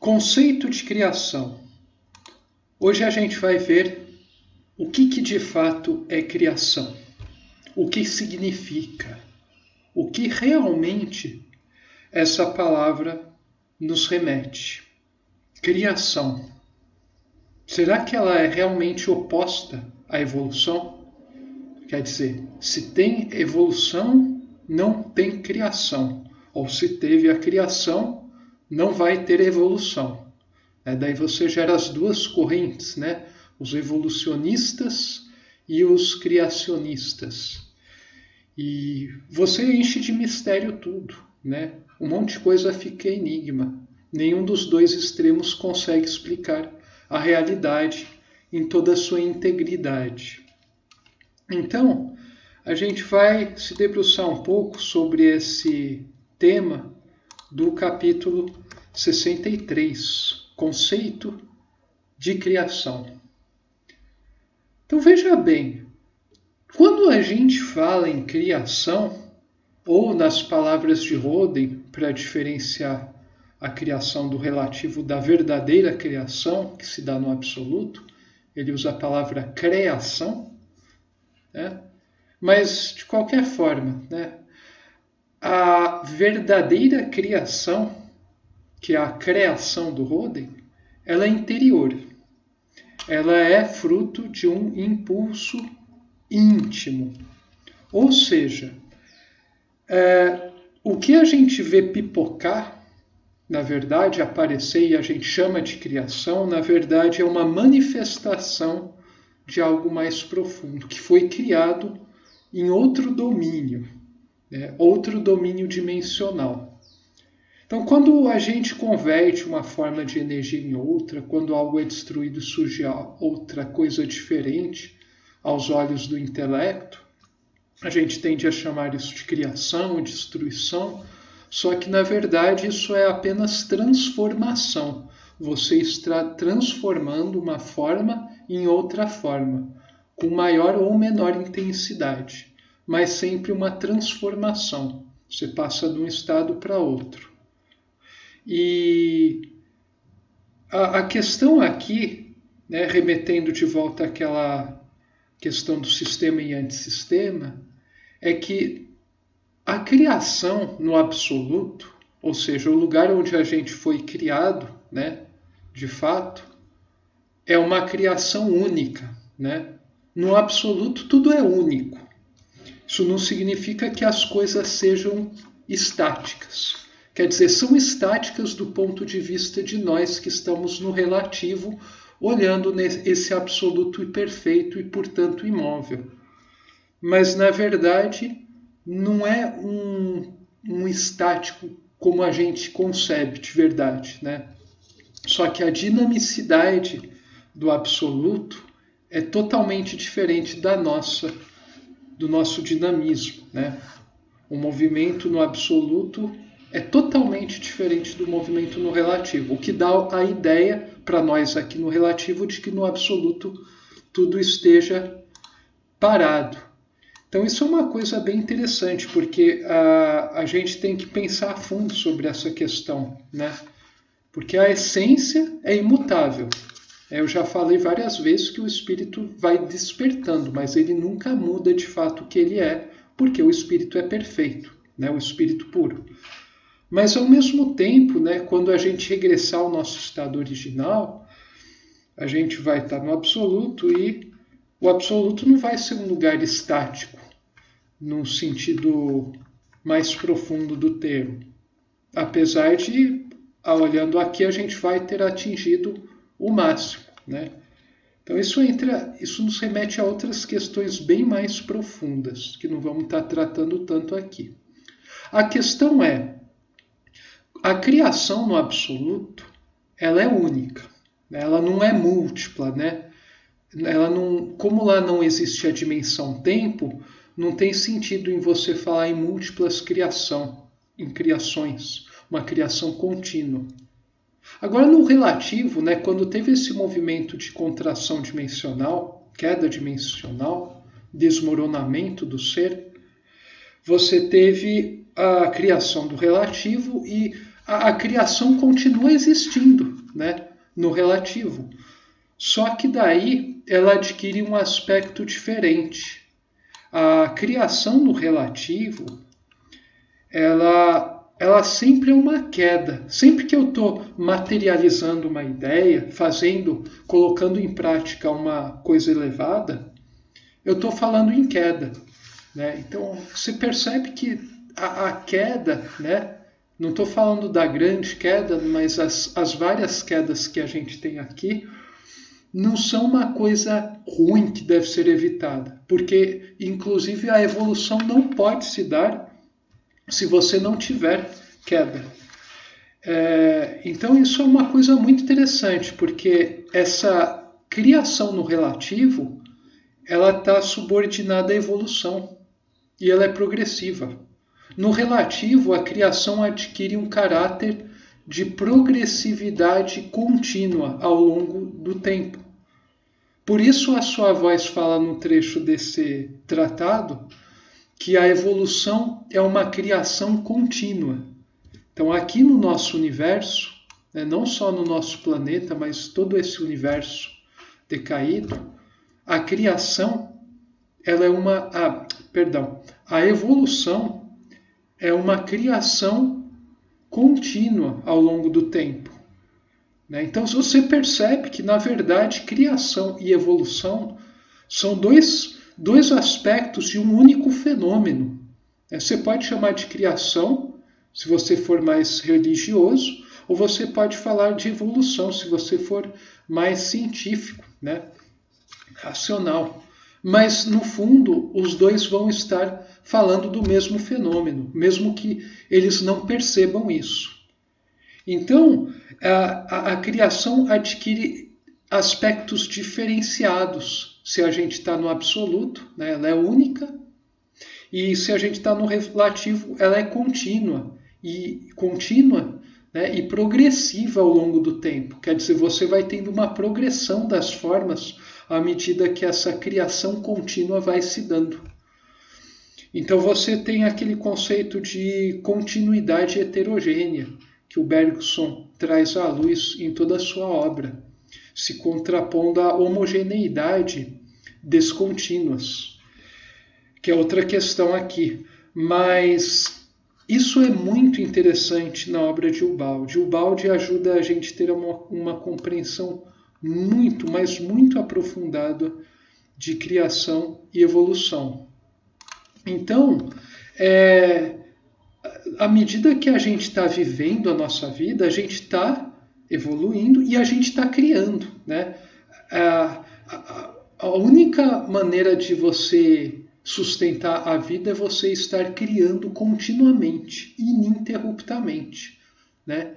Conceito de criação. Hoje a gente vai ver o que de fato é criação, o que significa, o que realmente essa palavra nos remete. Criação. Será que ela é realmente oposta à evolução? Quer dizer, se tem evolução, não tem criação. Ou se teve a criação, não vai ter evolução. Daí você gera as duas correntes, né? Os evolucionistas e os criacionistas. E você enche de mistério tudo, né? Um monte de coisa fica enigma. Nenhum dos dois extremos consegue explicar a realidade em toda a sua integridade. Então, a gente vai se debruçar um pouco sobre esse tema do capítulo 63, Conceito de Criação. Então veja bem, quando a gente fala em criação, ou nas palavras de Roden, para diferenciar a criação do relativo da verdadeira criação, que se dá no absoluto, ele usa a palavra criação, né? Mas de qualquer forma, né? A verdadeira criação, que é a criação do Roden, ela é interior. Ela é fruto de um impulso íntimo. Ou seja, o que a gente vê pipocar, na verdade, aparecer e a gente chama de criação, na verdade é uma manifestação de algo mais profundo, que foi criado em outro domínio, outro domínio dimensional. Então, quando a gente converte uma forma de energia em outra, quando algo é destruído, surge outra coisa diferente aos olhos do intelecto, a gente tende a chamar isso de criação, destruição, só que, na verdade, isso é apenas transformação. Você está transformando uma forma em outra forma, com maior ou menor intensidade, mas sempre uma transformação. Você passa de um estado para outro. E a questão aqui, né, remetendo de volta àquela questão do sistema e antissistema, é que a criação no absoluto, ou seja, o lugar onde a gente foi criado, né, de fato, é uma criação única, né? No absoluto tudo é único. Isso não significa que as coisas sejam estáticas. Quer dizer, são estáticas do ponto de vista de nós que estamos no relativo, olhando esse absoluto e perfeito e, portanto, imóvel. Mas, na verdade, não é um estático como a gente concebe de verdade, né? Só que a dinamicidade do absoluto é totalmente diferente do nosso dinamismo, né? O movimento no absoluto é totalmente diferente do movimento no relativo, o que dá a ideia para nós aqui no relativo de que no absoluto tudo esteja parado. Então isso é uma coisa bem interessante, porque a gente tem que pensar a fundo sobre essa questão, né? Porque a essência é imutável. Eu já falei várias vezes que o espírito vai despertando, mas ele nunca muda de fato o que ele é, porque o espírito é perfeito, né? O espírito puro. Mas, ao mesmo tempo, né, quando a gente regressar ao nosso estado original, a gente vai estar no absoluto e o absoluto não vai ser um lugar estático, no sentido mais profundo do termo. Apesar de, olhando aqui, a gente vai ter atingido o máximo, né? Então isso nos remete a outras questões bem mais profundas, que não vamos estar tratando tanto aqui. A questão é, a criação no absoluto, ela é única, né? Ela não é múltipla, né? Ela não, como lá não existe a dimensão tempo, não tem sentido em você falar em múltiplas criações, uma criação contínua. Agora, no relativo, né, quando teve esse movimento de contração dimensional, queda dimensional, desmoronamento do ser, você teve a criação do relativo e a criação continua existindo, né, no relativo. Só que daí ela adquire um aspecto diferente. A criação no relativo, ela sempre é uma queda. Sempre que eu estou materializando uma ideia, colocando em prática uma coisa elevada, eu estou falando em queda, né? Então você percebe que a queda, né? Não estou falando da grande queda, mas as várias quedas que a gente tem aqui não são uma coisa ruim que deve ser evitada, porque inclusive a evolução não pode se dar se você não tiver queda. Então isso é uma coisa muito interessante, porque essa criação no relativo, ela está subordinada à evolução e ela é progressiva. No relativo, a criação adquire um caráter de progressividade contínua ao longo do tempo. Por isso a sua voz fala no trecho desse tratado que a evolução é uma criação contínua. Então aqui no nosso universo, né, não só no nosso planeta, mas todo esse universo decaído, a criação, ela é a evolução é uma criação contínua ao longo do tempo. Né? Então você percebe que, na verdade, criação e evolução são dois aspectos de um único fenômeno. Você pode chamar de criação, se você for mais religioso, ou você pode falar de evolução, se você for mais científico, né? Racional. Mas, no fundo, os dois vão estar falando do mesmo fenômeno, mesmo que eles não percebam isso. Então, a criação adquire aspectos diferenciados. Se a gente está no absoluto, né, ela é única, e se a gente está no relativo, ela é contínua, né, e progressiva ao longo do tempo. Quer dizer, você vai tendo uma progressão das formas à medida que essa criação contínua vai se dando. Então você tem aquele conceito de continuidade heterogênea, que o Bergson traz à luz em toda a sua obra, se contrapondo à homogeneidade descontínuas, que é outra questão aqui. Mas isso é muito interessante na obra de Ubaldi. Ubaldi ajuda a gente a ter uma compreensão muito, mas muito aprofundada de criação e evolução. Então, à medida que a gente está vivendo a nossa vida, a gente está evoluindo e a gente está criando, né? A única maneira de você sustentar a vida é você estar criando continuamente, ininterruptamente, né?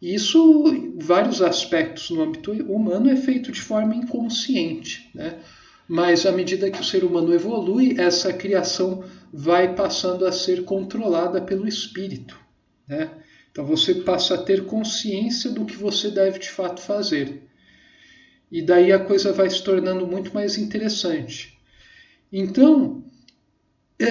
E isso, em vários aspectos no âmbito humano, é feito de forma inconsciente, né? Mas à medida que o ser humano evolui, essa criação vai passando a ser controlada pelo espírito, né? Então você passa a ter consciência do que você deve de fato fazer. E daí a coisa vai se tornando muito mais interessante. Então,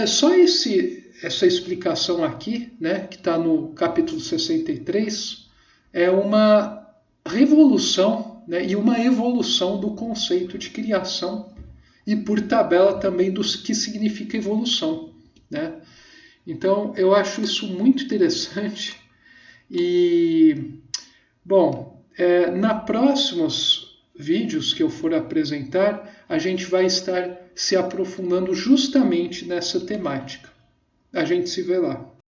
só essa explicação aqui, né, que está no capítulo 63, é uma revolução, né, e uma evolução do conceito de criação e, por tabela, também do que significa evolução, né? Então, eu acho isso muito interessante e, bom, nos próximos vídeos que eu for apresentar, a gente vai estar se aprofundando justamente nessa temática. A gente se vê lá.